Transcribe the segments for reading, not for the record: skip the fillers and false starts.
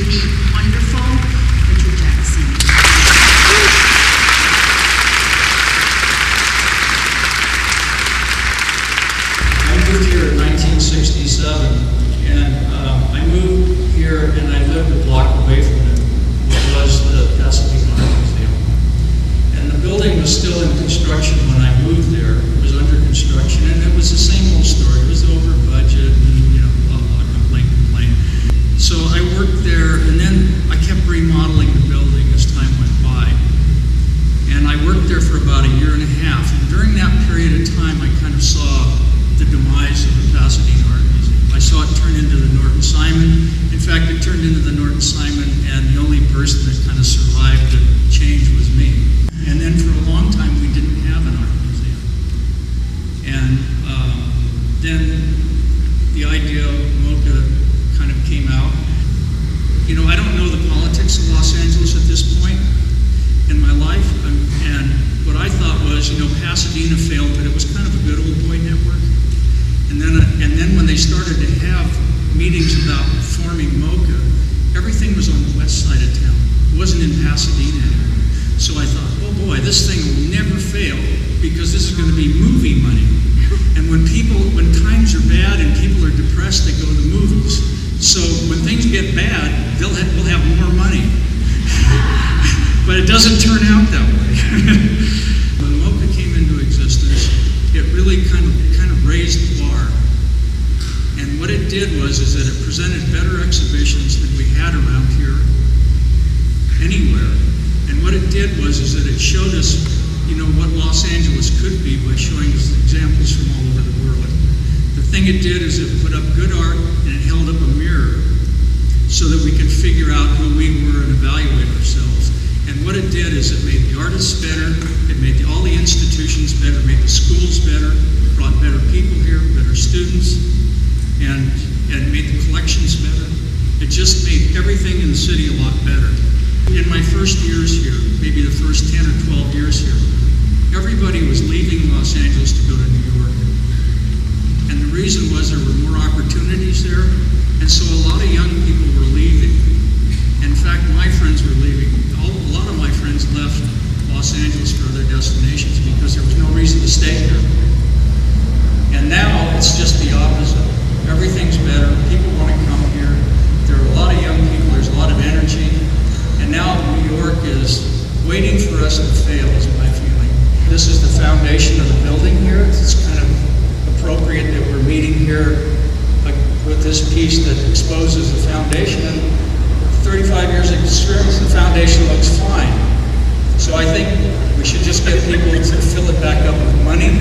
the wonderful Richard Jackson. I moved here in 1967, and I moved here and I lived a block away from it, which was the Pasadena Art Museum. And the building was still in construction when I moved there. It was under construction, and it was the same old story. It was over budget, and blah, blah, complaint. So I worked there, and then I kept remodeling the building as time went by. And I worked there for about a year and a half. And during that period of time, I kind of saw the demise of the Pasadena Art Museum. I saw it turn into the Norton Simon. In fact, it turned into the Norton Simon, and the only person that kind of survived the change was me. And then for a long time, we didn't have an art museum. And then the idea of MOCA kind of came out. I don't know the politics of Los Angeles at this point in my life. And what I thought was, Pasadena failed, but it was kind of a good old boy network. And then when they started to have meetings about forming MOCA, everything was on the west side of town. It wasn't in Pasadena anymore. So I thought, oh boy, this thing will never fail because this is going to be movie money. And when times are bad and people are depressed, they go to the movies. So when things get bad, we'll have more money. But it doesn't turn out that way. When MOCA came into existence, it really kind of raised the bar. And what it did is that it presented better exhibitions than we had around here anywhere. And what it did is that it showed us, what Los Angeles could be by showing us examples from all over the world. The thing it did is it put up good art and it held up a mirror so that we could figure out who we were and evaluate ourselves. And what it did is it made the artists better, it made all the institutions better, made the schools better, brought better people here, better students, and made the collections better. It just made everything in the city a lot better. In my first years here, maybe the first 10 or 12 years here, everybody was leaving Los Angeles to go to New York. And the reason was there were more opportunities there, and so a lot of young people were leaving. In fact, my friends were leaving. A lot of my friends left Los Angeles for other destinations because there was no reason to stay here. And now it's just the opposite. Everything's better. People want to come here. There are a lot of young people. There's a lot of energy. And now New York is waiting for us to fail, is my feeling. This is the foundation of the building here. It's kind of appropriate that we're meeting here with this piece that exposes the foundation. And 35 years of experience, the foundation looks fine. So I think we should just get people to fill it back up with money.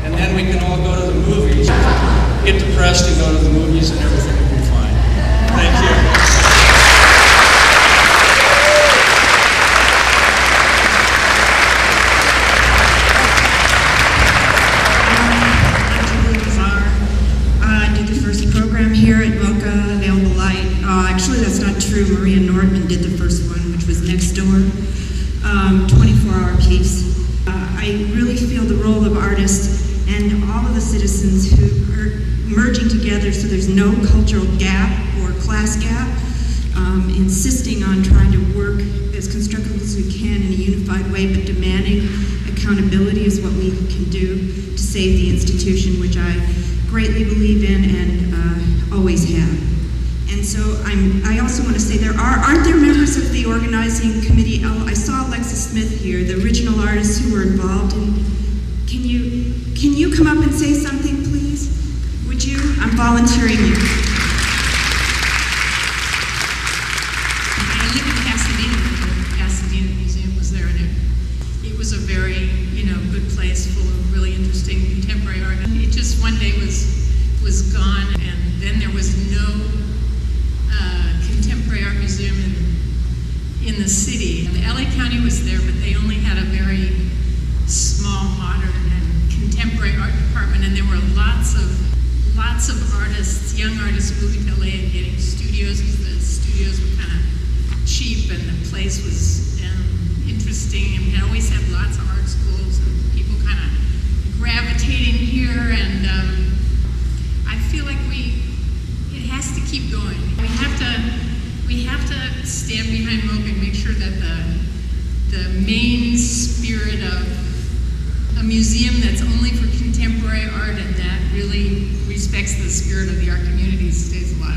And then we can all go to the movies, get depressed and go to the movies, and everything will be fine. Thank you. Here at MOCA, Available Light. Actually, that's not true. Maria Nordman did the first one, which was Next Door, 24-hour piece. I really feel the role of artists and all of the citizens who are merging together so there's no cultural gap or class gap, insisting on trying to work as constructively as we can in a unified way, but demanding accountability is what we can do to save the institution, which I greatly believe in and always have. And so I also want to say aren't there members of the organizing committee? I saw Alexis Smith here, the original artists who were involved. And can you come up and say something, please? Would you? I'm volunteering you. I live in Pasadena. The Pasadena Museum was there, and it was a very good place full of really interesting contemporary art. And it just one day was gone, and then there was no contemporary art museum in the city. The LA County was there, but they only had a very small, modern, and contemporary art department, and there were lots of artists, young artists moving to LA and getting studios, because the studios were kind of cheap, and the place was interesting. interesting, and we always have lots of art schools and people kind of gravitating here, and I feel like it has to keep going. We have to stand behind MOCA and make sure that the main spirit of a museum that's only for contemporary art and that really respects the spirit of the art community stays alive.